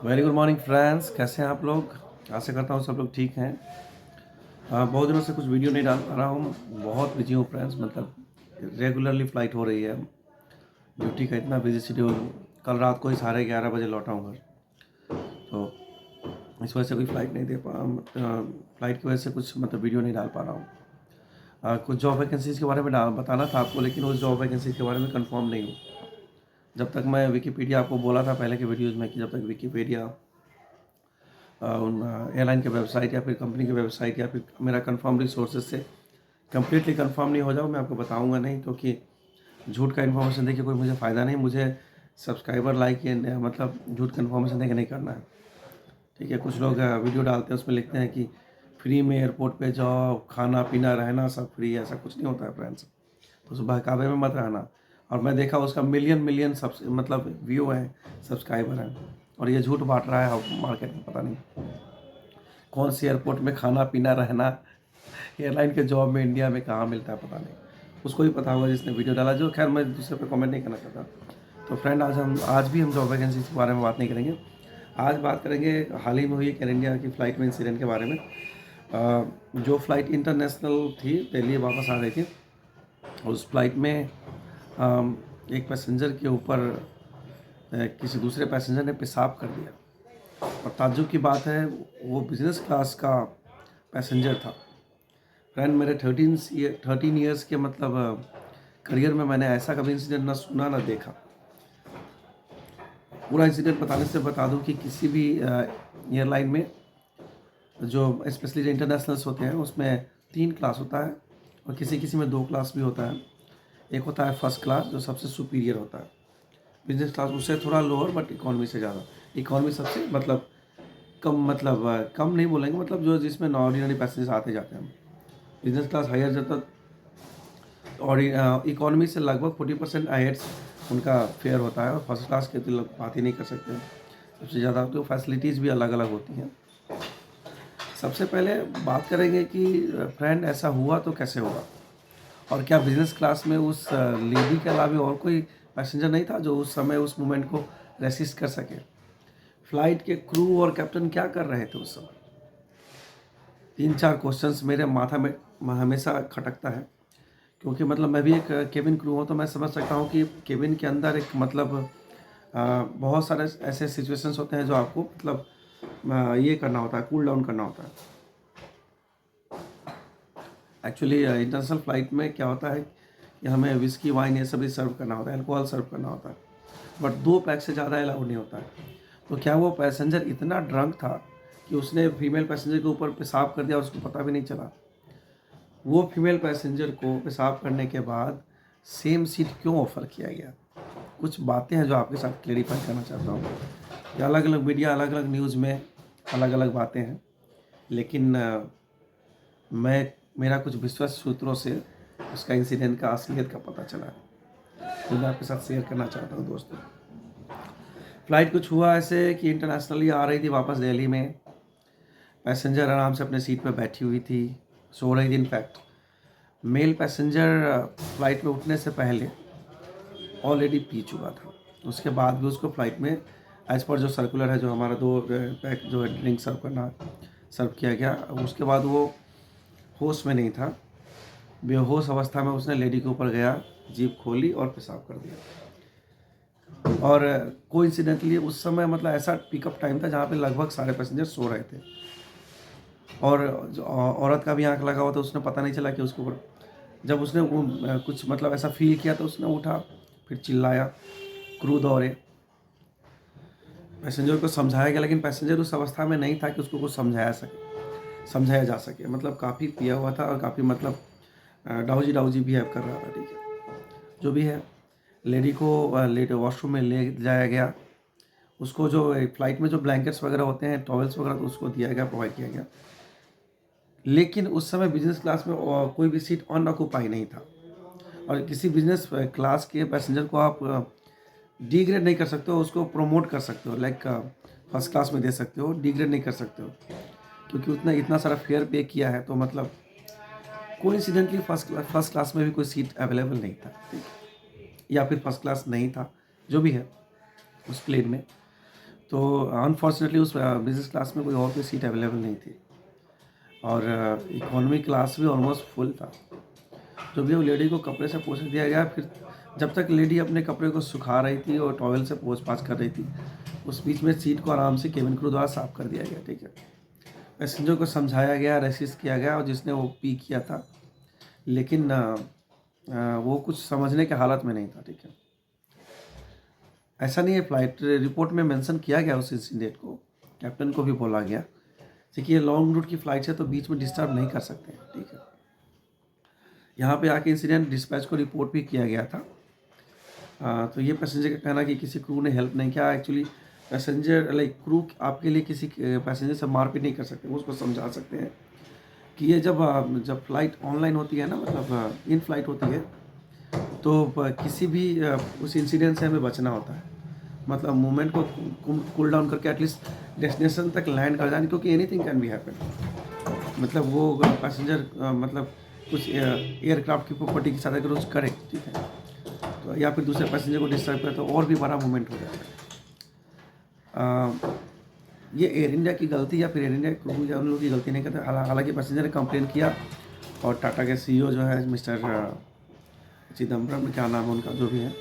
Very good morning friends, कैसे हैं आप लोग। आशा करता हूँ सब लोग ठीक हैं। बहुत दिनों से कुछ वीडियो नहीं डाल पा रहा हूँ, बहुत बिजी हूँ फ्रेंड्स। मतलब रेगुलरली फ़्लाइट हो रही है, ड्यूटी का इतना बिजी शेड्यूल। कल रात को ही 11:30 बजे लौटा हूँ घर, तो इस वजह से कोई फ़्लाइट नहीं दे पा फ़्लाइट की वजह से कुछ मतलब वीडियो नहीं डाल पा रहा हूँ। कुछ जॉब वैकेंसीज़ के बारे में बताना था आपको, लेकिन उस जॉब वैकेंसीज़ के बारे में कंफर्म नहीं हूँ। जब तक मैं विकीपीडिया, आपको बोला था पहले के वीडियोज़ में कि जब तक विकीपीडिया उन एयरलाइन के वेबसाइट या फिर कंपनी की वेबसाइट या फिर मेरा कंफर्म रिसोर्सेज से कम्प्लीटली कंफर्म नहीं हो जाओ, मैं आपको बताऊंगा नहीं, क्योंकि झूठ का इन्फॉर्मेशन देके कोई मुझे फ़ायदा नहीं। मुझे सब्सक्राइबर लाइक ये मतलब झूठ का इन्फॉर्मेशन देके नहीं करना है। ठीक है, कुछ लोग वीडियो डालते हैं, उसमें लिखते हैं कि फ्री में एयरपोर्ट पे जाओ, खाना पीना रहना सब फ्री है। ऐसा कुछ नहीं होता है फ्रेंड्स, तो उस बहकावे में मत रहना। और मैं देखा उसका मिलियन मिलियन सब मतलब व्यू हैं, सब्सक्राइबर हैं, और ये झूठ बांट रहा है मार्केट में। पता नहीं कौन सी एयरपोर्ट में खाना पीना रहना एयरलाइन के जॉब में इंडिया में कहाँ मिलता है, पता नहीं। उसको ही पता होगा जिसने वीडियो डाला। जो खैर मैं दूसरे पे कमेंट नहीं करना चाहता। तो फ्रेंड, आज भी हम जॉब वैकेंसी के बारे में बात नहीं करेंगे। आज बात करेंगे हाल ही में हुई एयर इंडिया की फ़्लाइट में इंसिडेंट के बारे में। जो फ़्लाइट इंटरनेशनल थी, दिल्ली वापस आ रही थी। उस फ्लाइट में एक पैसेंजर के ऊपर किसी दूसरे पैसेंजर ने पेशाब कर दिया। और ताज्जुब की बात है, वो बिज़नेस क्लास का पैसेंजर था। फ्रेंड, मेरे 13 ईयर्स के मतलब करियर में मैंने ऐसा कभी इंसिडेंट ना सुना ना देखा। पूरा इंसिडेंट बताने से बता दूं कि किसी भी एयरलाइन में जो स्पेशली जो इंटरनेशनल्स होते हैं उसमें 3 क्लास होता है, और किसी किसी में 2 क्लास भी होता है। एक होता है फर्स्ट क्लास, जो सबसे सुपीरियर होता है। बिजनेस क्लास उससे थोड़ा लोअर, बट इकोनॉमी से ज़्यादा। इकोनॉमी सबसे मतलब कम, मतलब कम नहीं बोलेंगे, मतलब जो जिसमें ऑर्डिनरी पैसेंजर्स आते जाते हैं। बिजनेस क्लास हायर जाता, और इकोनॉमी से लगभग 40% अहेड उनका फेयर होता है। और फर्स्ट क्लास के तो लोग बात ही नहीं कर सकते। सबसे ज़्यादा तो फैसिलिटीज़ भी अलग अलग होती हैं। सबसे पहले बात करेंगे कि फ्रेंड, ऐसा हुआ तो कैसे हुआ, और क्या बिजनेस क्लास में उस लेडी के अलावा और कोई पैसेंजर नहीं था जो उस समय उस मोमेंट को रेसिस्ट कर सके। फ्लाइट के क्रू और कैप्टन क्या कर रहे थे उस समय? 3-4 क्वेश्चंस मेरे माथा में हमेशा खटकता है, क्योंकि मतलब मैं भी एक केबिन क्रू हूँ, तो मैं समझ सकता हूँ कि केबिन के अंदर एक मतलब बहुत सारे ऐसे सिचुएशंस होते हैं जो आपको मतलब ये करना होता है, कूल डाउन करना होता है। एक्चुअली इंटरनेशनल फ़्लाइट में क्या होता है कि हमें विस्की वाइन ये सभी सर्व करना होता है, अल्कोहल सर्व करना होता है, बट 2 पैक से ज़्यादा अलाउड नहीं होता है। तो क्या वो पैसेंजर इतना ड्रंक था कि उसने फीमेल पैसेंजर के ऊपर पेशाब कर दिया और उसको पता भी नहीं चला? वो फीमेल पैसेंजर को पेशाब करने के बाद सेम सीट क्यों ऑफ़र किया गया? कुछ बातें हैं जो आपके साथ क्लेरिफाई करना चाहता हूँ। कि अलग अलग मीडिया, अलग अलग न्यूज़ में अलग अलग बातें हैं, लेकिन मैं मेरा कुछ विश्वस्त सूत्रों से उसका इंसिडेंट का असलियत का पता चला है, जो मैं आपके साथ शेयर करना चाहता हूँ दोस्तों। फ़्लाइट कुछ हुआ ऐसे कि इंटरनेशनली आ रही थी वापस दिल्ली में। पैसेंजर आराम से अपने सीट पे बैठी हुई थी, सो रही थी। इनफैक्ट मेल पैसेंजर फ़्लाइट में उठने से पहले ऑलरेडी पी चुका था। उसके बाद भी उसको फ़्लाइट में एज़ पर जो सर्कुलर है, जो हमारा 2 पैक जो है ड्रिंक सर्व किया गया। उसके बाद वो होश में नहीं था। बेहोश अवस्था में उसने लेडी के ऊपर गया, जीप खोली और पेशाब कर दिया। और कोइंसिडेंटली उस समय मतलब ऐसा पिकअप टाइम था जहाँ पे लगभग सारे पैसेंजर सो रहे थे, और जो औरत का भी आँख लगा हुआ था, उसने पता नहीं चला कि उसके ऊपर। जब उसने वो कुछ मतलब ऐसा फील किया तो उसने उठा, फिर चिल्लाया, क्रू दौड़े, पैसेंजर को समझाया गया, लेकिन पैसेंजर उस अवस्था में नहीं था कि उसको कुछ समझाया जा सके। मतलब काफ़ी पिया हुआ था और काफ़ी मतलब डाउजी बिहेव कर रहा था। ठीक है, जो भी है, लेडी को वॉशरूम में ले जाया गया। उसको जो फ़्लाइट में जो ब्लैंकेट्स वगैरह होते हैं, टॉवल्स वगैरह, तो उसको दिया गया, प्रोवाइड किया गया। लेकिन उस समय बिजनेस क्लास में कोई भी सीट अनऑक्यूपाई नहीं था। और किसी बिजनेस क्लास के पैसेंजर को आप डिग्रेड नहीं कर सकते हो, उसको प्रमोट कर सकते हो, लाइक फर्स्ट क्लास में दे सकते हो, डिग्रेड नहीं कर सकते हो, क्योंकि उतना इतना सारा फेयर पे किया है। तो मतलब कोइंसिडेंटली फर्स्ट क्लास में भी कोई सीट अवेलेबल नहीं था, ठीक? या फिर फर्स्ट क्लास नहीं था, जो भी है उस प्लेन में। तो अनफॉर्चुनेटली उस बिज़नेस क्लास में कोई और भी सीट अवेलेबल नहीं थी और इकोनॉमी क्लास भी ऑलमोस्ट फुल था। तो भी वो लेडी को कपड़े से पोंछ दिया गया। फिर जब तक लेडी अपने कपड़े को सुखा रही थी और टॉवल से पोंछ पाछ कर रही थी, उस बीच में सीट को आराम से केबिन क्रू द्वारा साफ़ कर दिया गया। ठीक है, पैसेंजर को समझाया गया, रेसिस्ट किया गया और जिसने वो पी किया था, लेकिन वो कुछ समझने के हालत में नहीं था। ठीक है, ऐसा नहीं है, फ्लाइट रिपोर्ट में मेंशन किया गया उस इंसिडेंट को, कैप्टन को भी बोला गया। देखिए, लॉन्ग रूट की फ़्लाइट है तो बीच में डिस्टर्ब नहीं कर सकते हैं। ठीक है, यहाँ पे आके इंसिडेंट डिस्पैच को रिपोर्ट भी किया गया था। तो ये पैसेंजर का कहना कि किसी क्रू ने हेल्प नहीं किया। एक्चुअली पैसेंजर लाइक क्रू आपके लिए किसी पैसेंजर से मारपीट नहीं कर सकते, वो उसको समझा सकते हैं कि ये जब फ़्लाइट ऑनलाइन होती है ना, मतलब इन फ्लाइट होती है, तो किसी भी उस इंसिडेंट से हमें बचना होता है। मतलब मूवमेंट को कूल डाउन करके एटलीस्ट डेस्टिनेशन तक लैंड कर जाए, क्योंकि एनीथिंग कैन बी हैपन। मतलब वो पैसेंजर मतलब कुछ एयरक्राफ्ट की प्रॉपर्टी के साथ अगर कुछ करे, ठीक है, तो या फिर दूसरे पैसेंजर को डिस्टर्ब करे तो और भी बड़ा मूवमेंट हो जाता है। ये एयर इंडिया की गलती या फिर एयर इंडिया क्रू या उन लोगों की गलती नहीं करते। हालांकि पैसेंजर ने कंप्लेन किया और टाटा के CEO जो है मिस्टर चिदम्बरम, क्या नाम है उनका, जो भी है,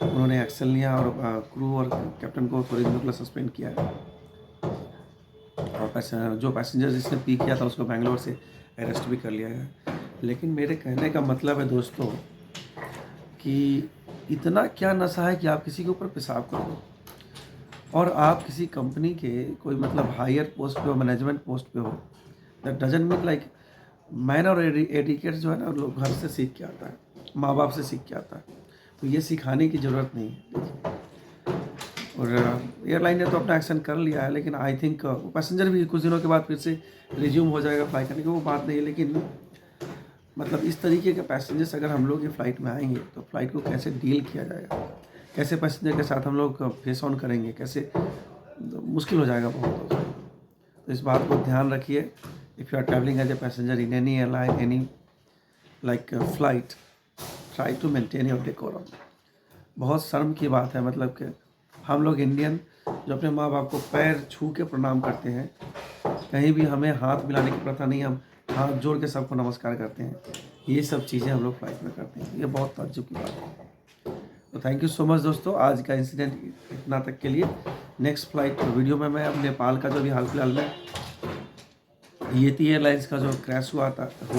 उन्होंने एक्शन लिया और क्रू और कैप्टन को थोड़ी दिनों के लिए सस्पेंड किया है। और जो पैसेंजर जिसने पी किया था उसको बेंगलोर से अरेस्ट भी कर लिया है। लेकिन मेरे कहने का मतलब है दोस्तों कि इतना क्या नशा है कि आप किसी के ऊपर पेशाब कर दो और आप किसी कंपनी के कोई मतलब हायर पोस्ट पे हो, मैनेजमेंट पोस्ट पे हो। That doesn't mean like man और एडिकेट जो है ना, लोग घर से सीख के आता है, माँ बाप से सीख के आता है, तो ये सिखाने की ज़रूरत नहीं है। और एयरलाइन ने तो अपना एक्शन कर लिया है, लेकिन आई थिंक वो पैसेंजर भी कुछ दिनों के बाद फिर से रिज्यूम हो जाएगा फ्लाई करने की, वो बात नहीं है। लेकिन मतलब इस तरीके के पैसेंजर्स अगर हम लोग ये फ़्लाइट में आएंगे तो फ़्लाइट को कैसे डील किया जाएगा, कैसे पैसेंजर के साथ हम लोग फेस ऑन करेंगे, कैसे मुश्किल हो जाएगा बहुत। तो इस बात को ध्यान रखिए। If you are travelling as a passenger in any airline, any like flight, try to maintain your decorum. बहुत शर्म की बात है, मतलब कि हम लोग इंडियन जो अपने माँ बाप को पैर छू के प्रणाम करते हैं, कहीं भी हमें हाथ मिलाने की प्रथा नहीं, हम हाथ जोड़ के सबको नमस्कार करते हैं। ये सब चीज़ें हम लोग फ्लाइट में करते हैं, ये बहुत ताज्जुब की बात है। तो थैंक यू सो मच दोस्तों, आज का इंसिडेंट इतना तक के लिए। नेक्स्ट फ्लाइट वीडियो में मैं अब नेपाल का जो भी हाल फिलहाल में येती एयरलाइंस का जो क्रैश हुआ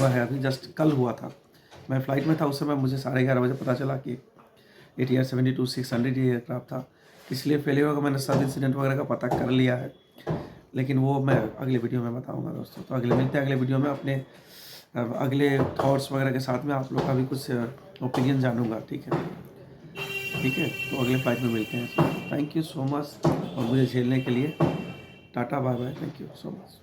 है, अभी जस्ट कल हुआ था, मैं फ़्लाइट में था उस समय, मुझे 11:30 बजे पता चला कि ATR 72-600 ये एयरक्राफ्ट था। इसलिए फेलियर होगा, मैंने सब इंसिडेंट वगैरह का पता कर लिया है, लेकिन वो मैं अगले वीडियो में बताऊंगा दोस्तों। तो मिलते हैं अगले वीडियो में, अपने अगले थॉट्स वगैरह के साथ में आप लोग का भी कुछ ओपिनियन जानूंगा। ठीक है, तो अगले फ्लाइट में मिलते हैं। थैंक यू सो मच और मुझे झेलने के लिए। Tata bye bye, thank you so much.